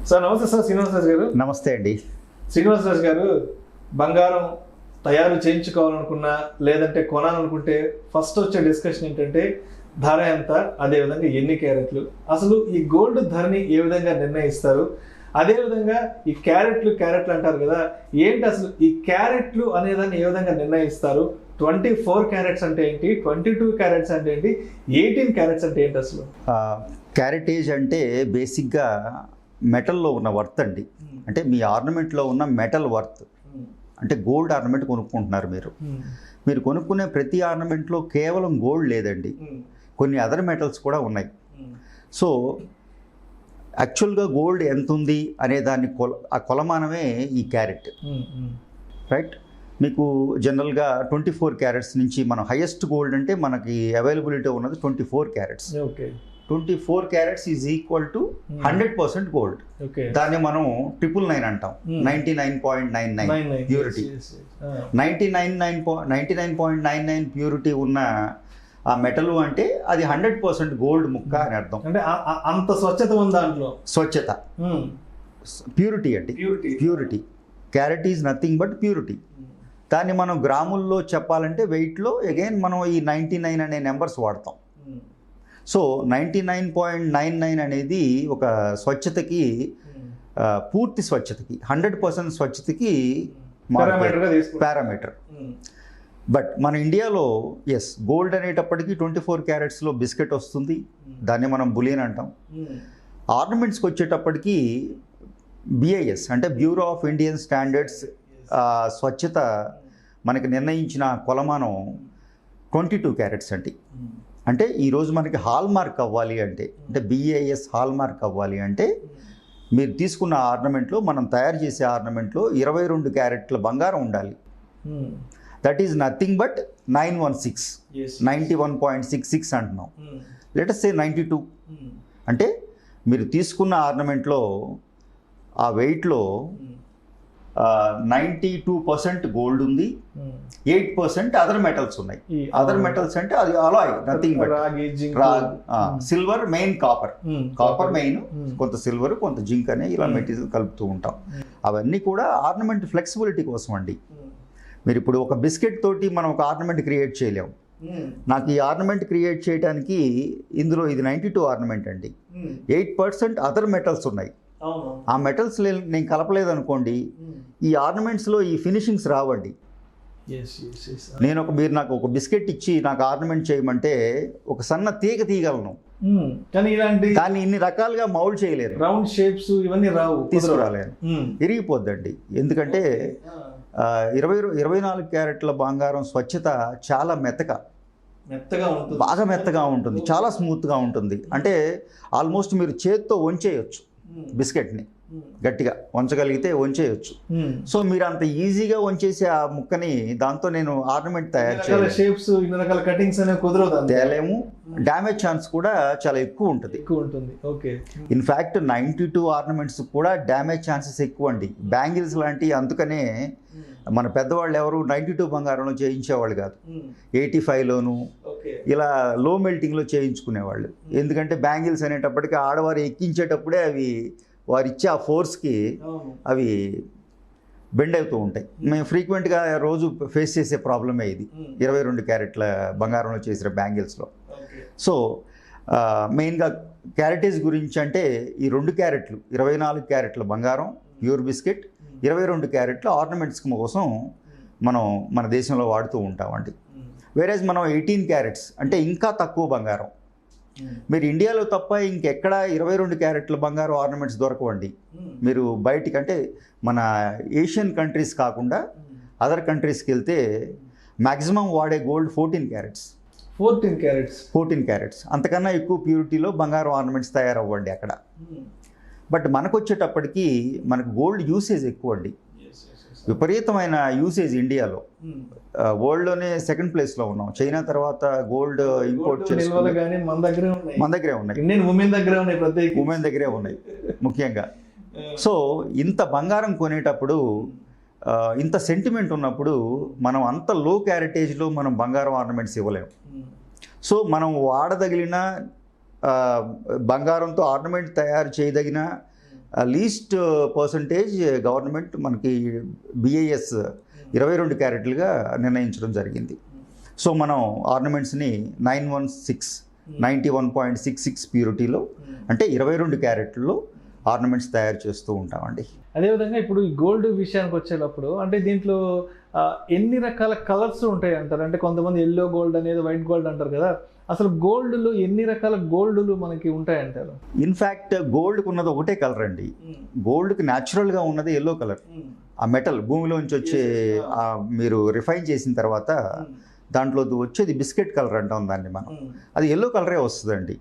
Sir నమస్తే sir, Srinivasaraju గారు. నమస్తే అండి. శ్రీనివాసరాజు గారు, బంగారం తయారు చేయించుకోవాలనుకున్నా లేదంటే కొనాలనుకుంటే ఫస్ట్ వచ్చే డిస్కషన్ ఏంటంటే ధర ఎంత, అదేవిధంగా ఎన్ని క్యారెట్లు, అసలు ఈ గోల్డ్ ధరని ఏ విధంగా నిర్ణయిస్తారు, అదేవిధంగా ఈ క్యారెట్లు అంటారు కదా, ఏంటి అసలు ఈ క్యారెట్లు అనేదాన్ని ఏ విధంగా నిర్ణయిస్తారు? 24 క్యారెట్స్ అంటే ఏంటి, 22 క్యారెట్స్ అంటే ఏంటి, 18 క్యారెట్స్ అంటే ఏంటి అసలు? క్యారెటేజ్ అంటే బేసిక్గా మెటల్లో ఉన్న వర్త్ అండి. అంటే మీ ఆర్నమెంట్లో ఉన్న మెటల్ వర్త్. అంటే గోల్డ్ ఆర్నమెంట్ కొనుక్కుంటున్నారు మీరు కొనుక్కునే ప్రతి ఆర్నమెంట్లో కేవలం గోల్డ్ లేదండి, కొన్ని అదర్ మెటల్స్ కూడా ఉన్నాయి. సో యాక్చువల్గా గోల్డ్ ఎంత ఉంది అనే దాన్ని ఆ కొలమానమే ఈ క్యారెట్, రైట్? మీకు జనరల్గా 24 క్యారెట్స్ నుంచి మనం హైయెస్ట్ గోల్డ్ అంటే మనకి అవైలబిలిటీ ఉన్నది 24 carats. Okay, 24 carats is equal to 100% gold. దాన్ని మనం 999 అంటాం. 99.99 ప్యూరిటీ. 99.99 ప్యూరిటీ ఉన్న ఆ మెటల్ అంటే అది 100% గోల్డ్ ముక్క అని అర్థం. అంటే అంత స్వచ్ఛత ఉంది దాంట్లో. స్వచ్ఛత, ప్యూరిటీ అంటే purity. Carrot is nothing but purity. దాన్ని మనం గ్రాముల్లో చెప్పాలంటే వెయిట్లో అగైన్ మనం ఈ 99 అనే నెంబర్స్ వాడతాం. సో 99.99 అనేది ఒక స్వచ్ఛతకి, పూర్తి స్వచ్ఛతకి, 100% స్వచ్ఛతకి పారామీటర్. బట్ మన ఇండియాలో ఎస్, గోల్డ్ అనేటప్పటికీ 24 క్యారెట్స్లో బిస్కెట్ వస్తుంది, దాన్ని మనం బులియన్ అంటాం. ఆర్నమెంట్స్కి వచ్చేటప్పటికి BIS అంటే బ్యూరో ఆఫ్ ఇండియన్ స్టాండర్డ్స్ స్వచ్ఛత మనకి నిర్ణయించిన కొలమానం 22 క్యారెట్స్ అండి. అంటే ఈరోజు మనకి హాల్ మార్క్ అవ్వాలి అంటే BIS హాల్ మార్క్ అవ్వాలి అంటే మీరు తీసుకున్న ఆర్నమెంట్లో, మనం తయారు చేసే ఆర్నమెంట్లో 22 క్యారెట్ల బంగారం ఉండాలి. దట్ ఈజ్ నథింగ్ బట్ 916, 91.66 అంటున్నాం. Let us say 92. అంటే మీరు తీసుకున్న ఆర్నమెంట్లో ఆ వెయిట్లో 92% గోల్డ్ ఉంది, 8% అదర్ మెటల్స్ ఉన్నాయి. అదర్ మెటల్స్ అంటే అది Alai, nothing but silver, main copper main, కొంత సిల్వర్, కొంత జింక్ అనే ఇలా మెటీరియల్ కలుపుతూ ఉంటాం. అవన్నీ కూడా ఆర్నమెంట్ ఫ్లెక్సిబిలిటీ కోసం అండి. మీరు ఇప్పుడు ఒక బిస్కెట్ తోటి మనం ఒక ఆర్నమెంట్ క్రియేట్ చేయలేము. నాకు ఈ ఆర్నమెంట్ క్రియేట్ చేయడానికి ఇందులో ఇది 92 ఆర్నమెంట్ అండి. 8% అదర్ మెటల్స్ ఉన్నాయి. ఆ మెటల్స్ నేను కలపలేదు అనుకోండి, ఈ ఆర్నమెంట్స్లో ఈ ఫినిషింగ్స్ రావండి. మీరు నాకు ఒక బిస్కెట్ ఇచ్చి నాకు ఆర్నమెంట్ చేయమంటే ఒక సన్న తీగ తీయగలను, కానీ ఇన్ని రకాలుగా మౌల్డ్ చేయలేరు. రౌండ్ షేప్స్ ఇవన్నీ రావు, తీసుకురాలేను, ఇరిగిపోద్దండి. ఎందుకంటే 24 క్యారెట్ల బంగారం స్వచ్ఛత చాలా బాగా మెత్తగా ఉంటుంది, చాలా స్మూత్గా ఉంటుంది. అంటే ఆల్మోస్ట్ మీరు చేత్తో వంచేయచ్చు, బిస్కెట్ని గట్టిగా వంచగలిగితే వంచేయచ్చు. సో మీరు అంత ఈజీగా వంచేసి ఆ ముక్కని దాంతో నేను ఆర్నమెంట్ తయారు తేలేము. డ్యామేజ్ ఛాన్స్ కూడా చాలా ఎక్కువ ఉంటుంది. ఇన్ఫ్యాక్ట్ 92 ఆర్నమెంట్స్ కూడా డ్యామేజ్ ఛాన్సెస్ ఎక్కువ అండి. బ్యాంగిల్స్ లాంటివి, అందుకనే మన పెద్దవాళ్ళు ఎవరు 92 బంగారంలో చేయించేవాళ్ళు కాదు, 85లోను ఇలా లో మెల్టింగ్లో చేయించుకునేవాళ్ళు. ఎందుకంటే బ్యాంగిల్స్ అనేటప్పటికీ ఆడవారు ఎక్కించేటప్పుడే అవి వారిచ్చే ఆ ఫోర్స్కి అవి బెండ్ అవుతూ ఉంటాయి. మేము ఫ్రీక్వెంట్గా రోజు ఫేస్ చేసే ప్రాబ్లమే ఇది, 22 క్యారెట్ల బంగారంలో చేసిన బ్యాంగిల్స్లో. సో మెయిన్గా క్యారెటేజ్ గురించి అంటే ఈ 2 క్యారెట్లు, 24 క్యారెట్ల బంగారం ప్యూర్ బిస్కెట్, 22 క్యారెట్ల ఆర్నమెంట్స్ కోసం మనం మన దేశంలో వాడుతూ ఉంటామండి. వేరేజ్ మనం 18 క్యారెట్స్ అంటే ఇంకా తక్కువ బంగారం. మీరు ఇండియాలో తప్ప ఇంకెక్కడ 22 క్యారెట్ల బంగారం ఆర్నమెంట్స్ దొరకవండి. మీరు బయటికి అంటే మన ఏషియన్ కంట్రీస్ కాకుండా అదర్ కంట్రీస్కి వెళ్తే మ్యాక్సిమం వాడే గోల్డ్ 14 క్యారెట్స్. అంతకన్నా ఎక్కువ ప్యూరిటీలో బంగారం ఆర్నమెంట్స్ తయారవ్వండి అక్కడ. బట్ మనకు వచ్చేటప్పటికి మనకు గోల్డ్ యూసేజ్ ఎక్కువ అండి, విపరీతమైన యూసేజ్ ఇండియాలో. వరల్డ్లోనే సెకండ్ ప్లేస్లో ఉన్నాం. చైనా తర్వాత గోల్డ్ ఇంపోర్ట్ మన దగ్గరే ఉన్నాయి, ఉమెన్ దగ్గరే ఉన్నాయి ముఖ్యంగా. సో ఇంత బంగారం కొనేటప్పుడు, ఇంత సెంటిమెంట్ ఉన్నప్పుడు మనం అంత లో క్యారెటేజ్లో మనం బంగారం ఆర్నమెంట్స్ ఇవ్వలేము. సో మనం వాడదగిన బంగారంతో ఆర్నమెంట్ తయారు చేయదగిన లీస్ట్ పర్సంటేజ్ గవర్నమెంట్ మనకి బిఐఎస్ 22 క్యారెట్లుగా నిర్ణయించడం జరిగింది. సో మనం ఆర్నమెంట్స్ని 9166 ప్యూరిటీలో అంటే 22 క్యారెట్లో ఆర్నమెంట్స్ తయారు చేస్తూ ఉంటామండి. అదేవిధంగా ఇప్పుడు ఈ గోల్డ్ విషయానికి వచ్చేటప్పుడు అంటే దీంట్లో ఎన్ని రకాల కలర్స్ ఉంటాయి అంటారు? అంటే కొంతమంది ఎల్లో గోల్డ్ అనేది వైట్ గోల్డ్ అంటారు కదా, అసలు గోల్డ్లో ఎన్ని రకాల గోల్డ్లు మనకి ఉంటాయి అంటారు? ఇన్ఫ్యాక్ట్ గోల్డ్కి ఉన్నది ఒకటే కలర్ అండి. గోల్డ్కి న్యాచురల్గా ఉన్నది ఎల్లో కలర్. ఆ మెటల్ భూమిలోంచి వచ్చే మీరు రిఫైన్ చేసిన తర్వాత దాంట్లో వచ్చేది బిస్కెట్ కలర్ అంటాం దాన్ని మనం, అది ఎల్లో కలరే వస్తుందండి.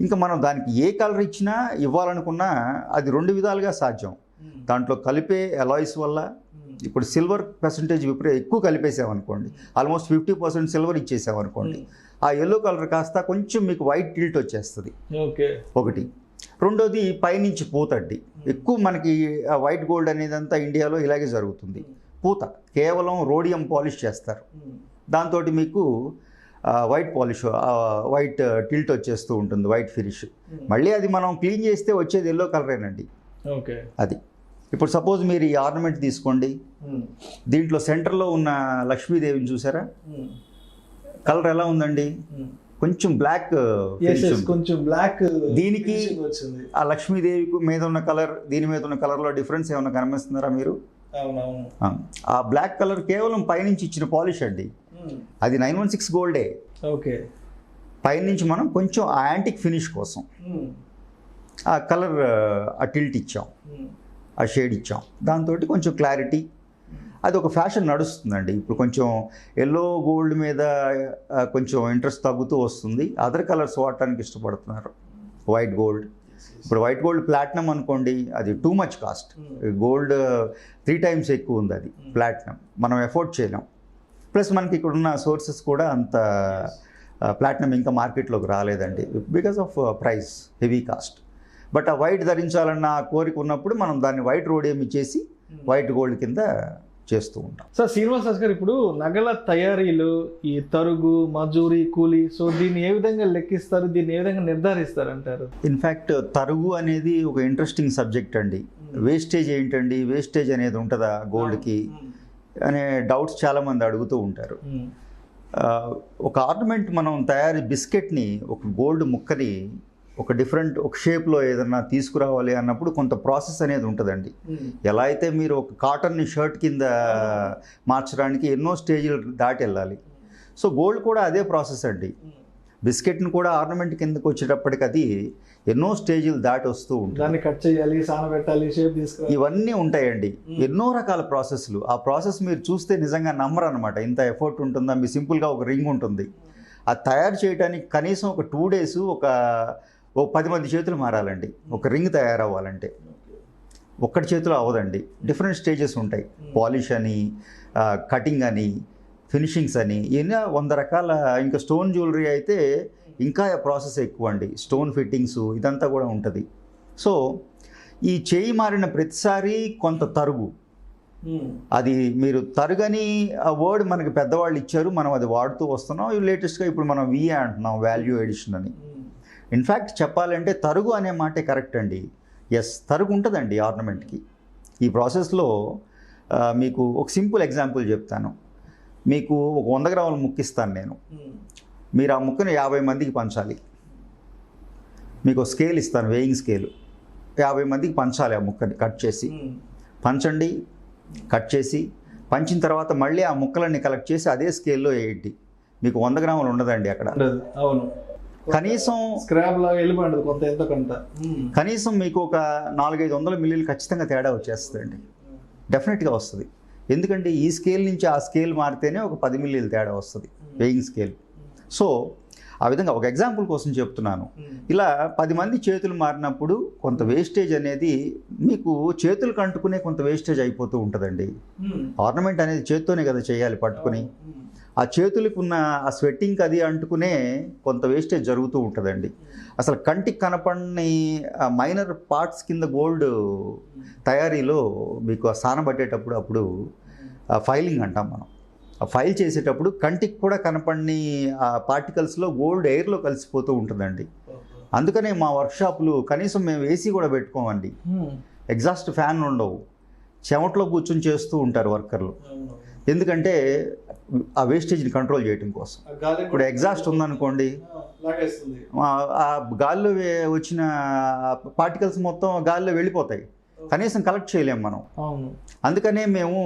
ఇంకా మనం దానికి ఏ కలర్ ఇచ్చినా ఇవ్వాలనుకున్నా అది 2 విధాలుగా సాధ్యం. దాంట్లో కలిపే అలాయిస్ వల్ల ఇప్పుడు సిల్వర్ పర్సంటేజ్ ఎక్కువ కలిపేసామనుకోండి, ఆల్మోస్ట్ 50% సిల్వర్ ఇచ్చేసామనుకోండి, ఆ ఎల్లో కలర్ కాస్త కొంచెం మీకు వైట్ టిల్ట్ వచ్చేస్తుంది. ఓకే, ఒకటి. రెండోది పైనుంచి పూతండి. ఎక్కువ మనకి వైట్ గోల్డ్ అనేది అంతా ఇండియాలో ఇలాగే జరుగుతుంది. పూత కేవలం రోడియం పాలిష్ చేస్తారు, దాంతో మీకు వైట్ పాలిష్ వైట్ టిల్ట్ వచ్చేస్తూ ఉంటుంది, వైట్ ఫినిష్. మళ్ళీ అది మనం క్లీన్ చేస్తే వచ్చేది ఎల్లో కలరేనండి. ఓకే, అది. ఇప్పుడు సపోజ్ మీరు ఈ ఆర్నమెంట్ తీసుకోండి, దీంట్లో సెంటర్లో ఉన్న లక్ష్మీదేవిని చూసారా, కలర్ ఎలా ఉందండి? కొంచెం బ్లాక్, కొంచెం బ్లాక్. దీనికి ఆ లక్ష్మీదేవి మీద ఉన్న కలర్ దీని మీద ఉన్న కలర్లో డిఫరెన్స్ ఏమైనా కనిపిస్తున్నారా మీరు? ఆ బ్లాక్ కలర్ కేవలం పైనుంచి ఇచ్చిన పాలిష్ అండి. అది 916 గోల్డే. ఓకే, పైనుంచి మనం కొంచెం ఆ యాంటిక్ ఫినిష్ కోసం ఆ కలర్ ఆ టిల్ట్ ఇచ్చాం, ఆ షేడ్ ఇచ్చాం, దాంతో కొంచెం క్లారిటీ. అది ఒక ఫ్యాషన్ నడుస్తుందండి. ఇప్పుడు కొంచెం ఎల్లో గోల్డ్ మీద కొంచెం ఇంట్రెస్ట్ తగ్గుతూ వస్తుంది, అదర్ కలర్స్ వాడటానికి ఇష్టపడుతున్నారు. వైట్ గోల్డ్, ఇప్పుడు వైట్ గోల్డ్ ప్లాటినం అనుకోండి, అది too much cost. Gold 3 times ఎక్కువ ఉంది అది ప్లాటినం, మనం ఎఫోర్డ్ చేయలేం. ప్లస్ మనకి ఇక్కడ ఉన్న సోర్సెస్ కూడా అంత ప్లాటినం ఇంకా మార్కెట్లోకి రాలేదండి, because of price, heavy cost. But ఆ వైట్ ధరించాలన్న కోరిక ఉన్నప్పుడు మనం దాన్ని వైట్ రోడియం ఇచ్చేసి వైట్ గోల్డ్ కింద చేస్తూ ఉంటాం. సార్ శ్రీనివాస్ గారు, ఇప్పుడు నగల తయారీలు ఈ తరుగు, మజూరీ, కూలీ, సో దీన్ని ఏ విధంగా లెక్కిస్తారు, దీన్ని ఏ విధంగా నిర్ధారిస్తారు అంటారు? ఇన్ఫ్యాక్ట్ తరుగు అనేది ఒక ఇంట్రెస్టింగ్ సబ్జెక్ట్ అండి. వేస్టేజ్ ఏంటండి, వేస్టేజ్ అనేది ఉంటుందా గోల్డ్కి అనే డౌట్స్ చాలామంది అడుగుతూ ఉంటారు. ఒక ఆర్నమెంట్ మనం బిస్కెట్ని, ఒక గోల్డ్ ముక్కని ఒక షేప్లో ఏదన్నా తీసుకురావాలి అన్నప్పుడు కొంత ప్రాసెస్ అనేది ఉంటుందండి. ఎలా అయితే మీరు ఒక కాటన్ని షర్ట్ కింద మార్చడానికి ఎన్నో స్టేజ్లు దాటి వెళ్ళాలి, సో గోల్డ్ కూడా అదే ప్రాసెస్ అండి. బిస్కెట్ని కూడా ఆర్నమెంట్ కిందకి వచ్చేటప్పటికి అది ఎన్నో స్టేజ్లు దాటి వస్తూ ఉంటుంది. దాన్ని కట్ చేయాలి, సానబెట్టాలి, షేప్ తీసుకోవాలి, ఇవన్నీ ఉంటాయండి, ఎన్నో రకాల ప్రాసెస్లు. ఆ ప్రాసెస్ మీరు చూస్తే నిజంగా నమ్మరు అనమాట, ఇంత ఎఫర్ట్ ఉంటుందా. మీ సింపుల్గా ఒక రింగ్ ఉంటుంది, అది తయారు చేయడానికి కనీసం ఒక 2 days ఒక 10 మంది చేతులు మారాలండి. ఒక రింగ్ తయారవ్వాలంటే ఒక్కటి చేతిలో అవ్వదండి, డిఫరెంట్ స్టేజెస్ ఉంటాయి. పాలిష్ అని, కటింగ్ అని, ఫినిషింగ్స్ అని, ఇలా 100 రకాల. ఇంకా స్టోన్ జ్యువెలరీ అయితే ఇంకా ప్రాసెస్ ఎక్కువ అండి, స్టోన్ ఫిట్టింగ్స్ ఇదంతా కూడా ఉంటుంది. సో ఈ చేయి మారిన ప్రతిసారి కొంత తరుగు, అది మీరు తరుగని ఆ వర్డ్ మనకి పెద్దవాళ్ళు ఇచ్చారు, మనం అది వాడుతూ వస్తున్నాం. లేటెస్ట్గా ఇప్పుడు మనం విఏ అంటున్నాం, వాల్యూ ఎడిషన్ అని. ఇన్ఫ్యాక్ట్ చెప్పాలంటే తరుగు అనే మాటే కరెక్ట్ అండి. ఎస్, తరుగు ఉంటుందండి ఆర్నమెంట్కి. ఈ ప్రాసెస్లో మీకు ఒక సింపుల్ ఎగ్జాంపుల్ చెప్తాను. మీకు ఒక 100 గ్రాముల ముక్క ఇస్తాను నేను, మీరు ఆ ముక్కను 50 మందికి పంచాలి. మీకు స్కేల్ ఇస్తాను, వేయింగ్ స్కేల్, 50 మందికి పంచాలి. ఆ ముక్కని కట్ చేసి పంచండి, కట్ చేసి పంచిన తర్వాత మళ్ళీ ఆ ముక్కలన్నీ కలెక్ట్ చేసి అదే స్కేల్లో వేయండి. మీకు 100 గ్రాములు ఉండదండి అక్కడ. అవును, కనీసం స్క్రాప్ లాగా వెళ్ళిపోయింది కొంత, ఎంత కొంత. కనీసం మీకు ఒక 400-500 మిల్లీలు ఖచ్చితంగా తేడా వచ్చేస్తుందండి, డెఫినెట్గా వస్తుంది. ఎందుకంటే ఈ స్కేల్ నుంచి ఆ స్కేల్ మారితేనే ఒక 10 మిల్లీలు తేడా వస్తుంది, వేయింగ్ స్కేల్. సో ఆ విధంగా ఒక ఎగ్జాంపుల్ కోసం చెప్తున్నాను. ఇలా 10 మంది చేతులు మారినప్పుడు కొంత వేస్టేజ్ అనేది మీకు చేతులకు అంటుకునే కొంత వేస్టేజ్ అయిపోతూ ఉంటుందండి. ఆర్నమెంట్ అనేది చేత్తోనే కదా చేయాలి, పట్టుకుని. ఆ చేతులకు ఉన్న ఆ స్వెట్టింగ్ అది అంటుకునే కొంత వేస్టేజ్ జరుగుతూ ఉంటుందండి. అసలు కంటికి కనపడని మైనర్ పార్ట్స్ కింద గోల్డ్ తయారీలో మీకు ఆ సానబట్టేటప్పుడు అప్పుడు ఫైలింగ్ అంటాం మనం. ఆ ఫైల్ చేసేటప్పుడు కంటికి కూడా కనపడని ఆ పార్టికల్స్లో గోల్డ్ ఎయిర్లో కలిసిపోతూ ఉంటుందండి. అందుకనే మా వర్క్షాపులు కనీసం మేము ఏసీ కూడా పెట్టుకోమండి. ఎగ్జాస్ట్ ఫ్యాన్ ఉండవు, చెమట్లో కూర్చొని చేస్తూ ఉంటారు వర్కర్లు. ఎందుకంటే ఆ వేస్టేజ్ని కంట్రోల్ చేయడం కోసం. ఇప్పుడు ఎగ్జాస్ట్ ఉందనుకోండి, ఆ గాల్లో వచ్చిన పార్టికల్స్ మొత్తం గాల్లో వెళ్ళిపోతాయి, కనీసం కలెక్ట్ చేయలేము మనం. అందుకనే మేము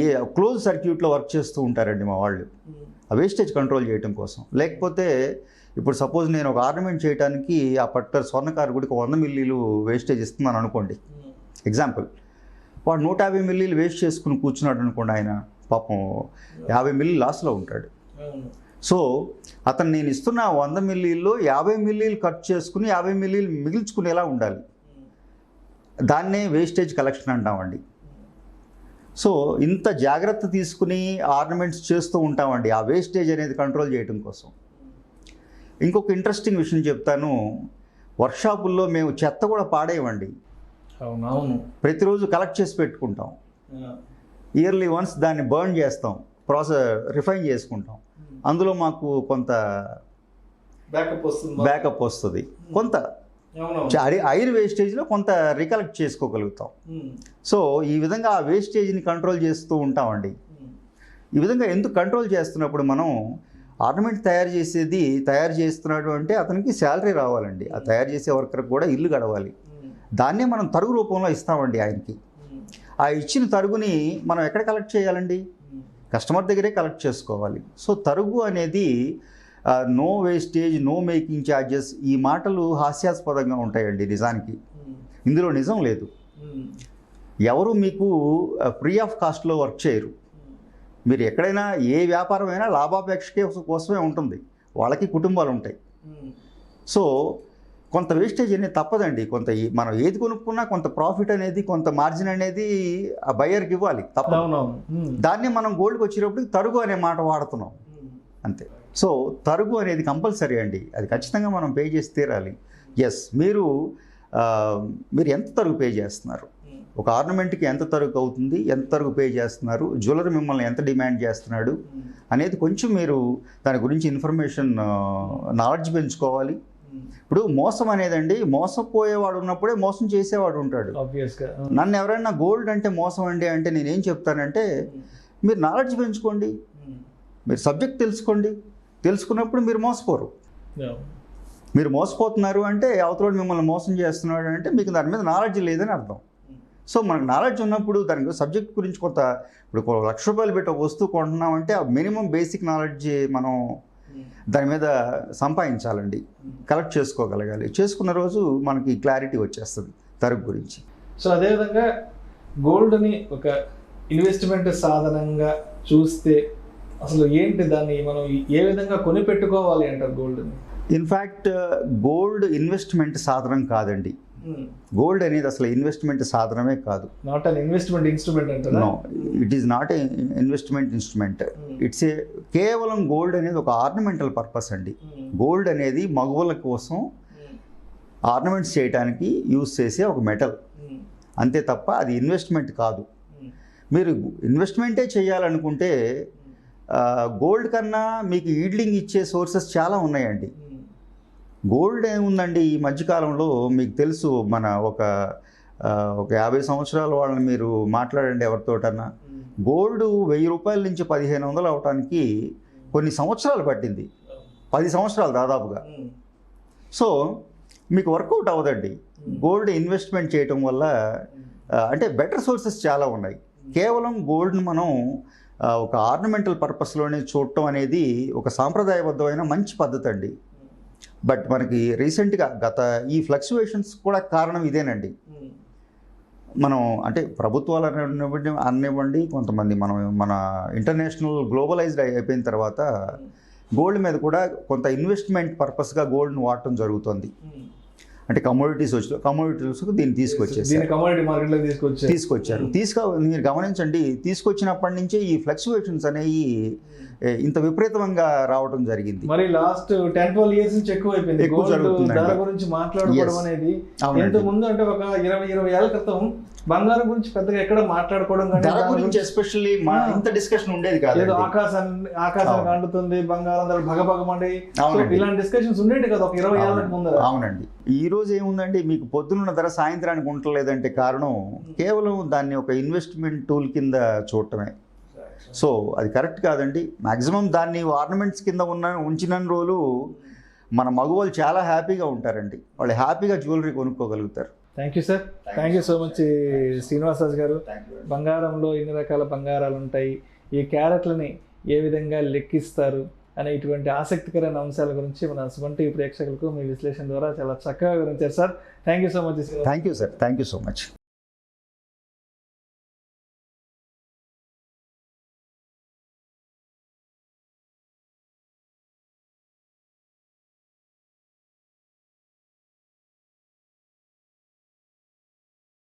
ఏ క్లోజ్ సర్క్యూట్లో వర్క్ చేస్తూ ఉంటారండి మా వాళ్ళు, ఆ వేస్టేజ్ కంట్రోల్ చేయడం కోసం. లేకపోతే ఇప్పుడు సపోజ్ నేను ఒక ఆర్నమెంట్ చేయడానికి ఆ పర్టికులర్ స్వర్ణకారు గుడికి 100 మిల్లీలు వేస్టేజ్ ఇస్తున్నాను అనుకోండి, ఎగ్జాంపుల్. వాడు 150 మిల్లీలు వేస్ట్ చేసుకుని కూర్చున్నాడు అనుకోండి, ఆయన పాపం 50 మిల్లీ లాస్లో ఉంటాడు. సో అతను నేను ఇస్తున్న 100 మిల్లీల్లో 50 మిల్లీలు కట్ చేసుకుని 50 మిల్లీలు మిగిల్చుకునేలా ఉండాలి. దాన్నే వేస్టేజ్ కలెక్షన్ అంటామండి. సో ఇంత జాగ్రత్త తీసుకుని ఆర్నమెంట్స్ చేస్తూ ఉంటామండి ఆ వేస్టేజ్ అనేది కంట్రోల్ చేయడం కోసం. ఇంకొక ఇంట్రెస్టింగ్ విషయం చెప్తాను, వర్క్షాపుల్లో మేము చెత్త కూడా పాడేయమండి. అవునవును, ప్రతిరోజు కలెక్ట్ చేసి పెట్టుకుంటాం. ఇయర్లీ వన్స్ దాన్ని బర్న్ చేస్తాం, రిఫైన్ చేసుకుంటాం. అందులో మాకు కొంత బ్యాకప్ వస్తుంది, కొంత ఐర్ వేస్టేజ్లో కొంత రికలెక్ట్ చేసుకోగలుగుతాం. సో ఈ విధంగా ఆ వేస్టేజ్ని కంట్రోల్ చేస్తూ ఉంటామండి. ఈ విధంగా ఎందుకు కంట్రోల్ చేస్తున్నప్పుడు మనం ఆర్నమెంట్ తయారు చేస్తున్నాడు అంటే అతనికి శాలరీ రావాలండి, ఆ తయారు చేసే వర్కర్కి కూడా ఇల్లు గడవాలి. దాన్నే మనం తరుగు రూపంలో ఇస్తామండి ఆయనకి. ఆ ఇచ్చిన తరుగుని మనం ఎక్కడ కలెక్ట్ చేయాలండి? కస్టమర్ దగ్గరే కలెక్ట్ చేసుకోవాలి. సో తరుగు అనేది no wastage, no making charges, ఈ మాటలు హాస్యాస్పదంగా ఉంటాయండి. నిజానికి ఇందులో నిజం లేదు. ఎవరు మీకు ఫ్రీ ఆఫ్ కాస్ట్లో వర్క్ చేయరు. మీరు ఎక్కడైనా ఏ వ్యాపారమైనా లాభాపేక్షకే కోసమే ఉంటుంది, వాళ్ళకి కుటుంబాలు ఉంటాయి. సో కొంత వేస్టేజ్ అనేది తప్పదండి. కొంత మనం ఏది కొనుక్కున్నా కొంత ప్రాఫిట్ అనేది, కొంత మార్జిన్ అనేది ఆ బయ్యర్కి ఇవ్వాలి, తప్పదు. దాన్ని మనం గోల్డ్కి వచ్చేటప్పుడు తరుగు అనే మాట వాడుతున్నాం అంతే. సో తరుగు అనేది కంపల్సరీ అండి, అది ఖచ్చితంగా మనం పే చేసి తీరాలి. ఎస్, మీరు ఎంత తరుగు పే చేస్తున్నారు, ఒక ఆర్నమెంట్కి ఎంత తరుగు అవుతుంది, ఎంత తరుగు పే చేస్తున్నారు, జ్యువెలరీ మిమ్మల్ని ఎంత డిమాండ్ చేస్తున్నాడు అనేది కొంచెం మీరు దాని గురించి ఇన్ఫర్మేషన్ నాలెడ్జ్ పెంచుకోవాలి. ఇప్పుడు మోసం అనేదండి, మోసపోయేవాడు ఉన్నప్పుడే మోసం చేసేవాడు ఉంటాడు. నన్ను ఎవరైనా గోల్డ్ అంటే మోసం అండి అంటే నేనేం చెప్తానంటే, మీరు నాలెడ్జ్ పెంచుకోండి, మీరు సబ్జెక్ట్ తెలుసుకోండి. తెలుసుకున్నప్పుడు మీరు మోసపోరు. మీరు మోసపోతున్నారు అంటే అవతల మిమ్మల్ని మోసం చేస్తున్నాడు అంటే మీకు దాని మీద నాలెడ్జ్ లేదని అర్థం. సో మనకు నాలెడ్జ్ ఉన్నప్పుడు దాని సబ్జెక్ట్ గురించి కొంత, ఇప్పుడు ₹1,00,000 పెట్టి ఒక వస్తువు కొంటున్నామంటే ఆ మినిమం బేసిక్ నాలెడ్జ్ మనం దాని మీద సంపాదించాలండి, కలెక్ట్ చేసుకోగలగాలి. చేసుకున్న రోజు మనకి క్లారిటీ వచ్చేస్తుంది తరుగు గురించి. సో అదేవిధంగా గోల్డ్ని ఒక ఇన్వెస్ట్మెంట్ సాధనంగా చూస్తే అసలు ఏంటి, దాన్ని మనం ఏ విధంగా కొనిపెట్టుకోవాలి అంటారు గోల్డ్ని? ఇన్ఫ్యాక్ట్ గోల్డ్ ఇన్వెస్ట్మెంట్ సాధనం కాదండి. గోల్డ్ అనేది అసలు ఇన్వెస్ట్మెంట్ సాధనమే కాదు. నాట్ అన్ ఇన్వెస్ట్మెంట్ ఇన్స్ట్రుమెంట్ అంటారా? No, it is not a investment instrument. It's a కేవలం గోల్డ్ అనేది ఒక ఆర్నమెంటల్ పర్పస్ అండి. గోల్డ్ అనేది మగువల కోసం ఆర్నమెంట్స్ చేయడానికి యూజ్ చేసే ఒక మెటల్, అంతే తప్ప అది ఇన్వెస్ట్మెంట్ కాదు. మీరు ఇన్వెస్ట్మెంటే చేయాలనుకుంటే గోల్డ్ కన్నా మీకు ఈల్డింగ్ ఇచ్చే సోర్సెస్ చాలా ఉన్నాయండి. గోల్డ్ ఏముందండి, ఈ మధ్యకాలంలో మీకు తెలుసు, మన ఒక 50 సంవత్సరాల వాళ్ళని మీరు మాట్లాడండి ఎవరితోటన్నా, గోల్డ్ ₹1,000 నుంచి 1,500 అవడానికి కొన్ని సంవత్సరాలు పట్టింది, 10 సంవత్సరాలు దాదాపుగా. సో మీకు వర్కౌట్ అవ్వదండి గోల్డ్ ఇన్వెస్ట్మెంట్ చేయటం వల్ల. అంటే బెటర్ సోర్సెస్ చాలా ఉన్నాయి. కేవలం గోల్డ్ని మనం ఒక ఆర్నమెంటల్ పర్పస్లోనే చూడటం అనేది ఒక సాంప్రదాయబద్ధమైన మంచి పద్ధతి అండి. బట్ మనకి రీసెంట్గా ఈ ఫ్లక్చువేషన్స్ కూడా కారణం ఇదేనండి. మనం అంటే ప్రభుత్వాలు అనివ్వండి, కొంతమంది మన ఇంటర్నేషనల్ గ్లోబలైజ్డ్ అయిపోయిన తర్వాత గోల్డ్ మీద కూడా కొంత ఇన్వెస్ట్మెంట్ పర్పస్గా గోల్డ్ని వాడటం జరుగుతుంది. అంటే కమోడిటీస్కి దీన్ని తీసుకొచ్చారు. మీరు గమనించండి, తీసుకొచ్చినప్పటి నుంచే ఈ ఫ్లక్చువేషన్స్ అనేవి ఇంత విపరీతంగా రావడం జరిగింది. మరి లాస్ట్ 10-12 ఇయర్స్ నుంచి ఎక్కువ అయిపోయింది ఎక్కువ గోల్డ్ జరుగుతుందండి. ధర గురించి మాట్లాడుకోవడం Yes. అనేది. అవునండి. ఇంత ముందు అంటే ఒక 20 ఏళ్ల క్రితం బంగారం గురించి పెద్దగా ఎక్కడ మాట్లాడుకోవడం కానీ ధర దాని గురించి గురించి ఎస్పెషల్లీ ఇంత డిస్కషన్ ఉండేది ఏదో కాదు. ఆకాశానికి అవును. అంటుతుంది బంగారం ధర భగభగమండి. సో అవునండి. ఇలాంటి డిస్కషన్స్ ఉండేవి కదా ఒక 20 ఏళ్ళ ముందర. అవునండి. ఈ రోజు ఏముందండి, మీకు పొద్దున్న ధర సాయంత్రానికి ఉండలేదంటే కారణం కేవలం దాన్ని ఒక ఇన్వెస్ట్మెంట్ టూల్ కింద చూడటమే. సో అది కరెక్ట్ కాదండి. మ్యాక్సిమం దాన్ని ఆర్నమెంట్స్ కింద ఉంచిన రోజులు మన మగవాళ్ళు చాలా హ్యాపీగా ఉంటారండి. వాళ్ళు హ్యాపీగా జ్యువెలరీ కొనుక్కోగలుగుతారు. Thank you sir. Thank you so much Srinivasaraju గారు. బంగారంలో ఎన్ని రకాల బంగారాలు ఉంటాయి, ఈ క్యారెట్లని ఏ విధంగా లెక్కిస్తారు అనే ఇటువంటి ఆసక్తికరమైన అంశాల గురించి మన సుమన్ టీవీ ప్రేక్షకులకు మీ విశ్లేషణ ద్వారా చాలా చక్కగా వివరించారు sir. Thank you so much. Thank you sir. Thank you so much.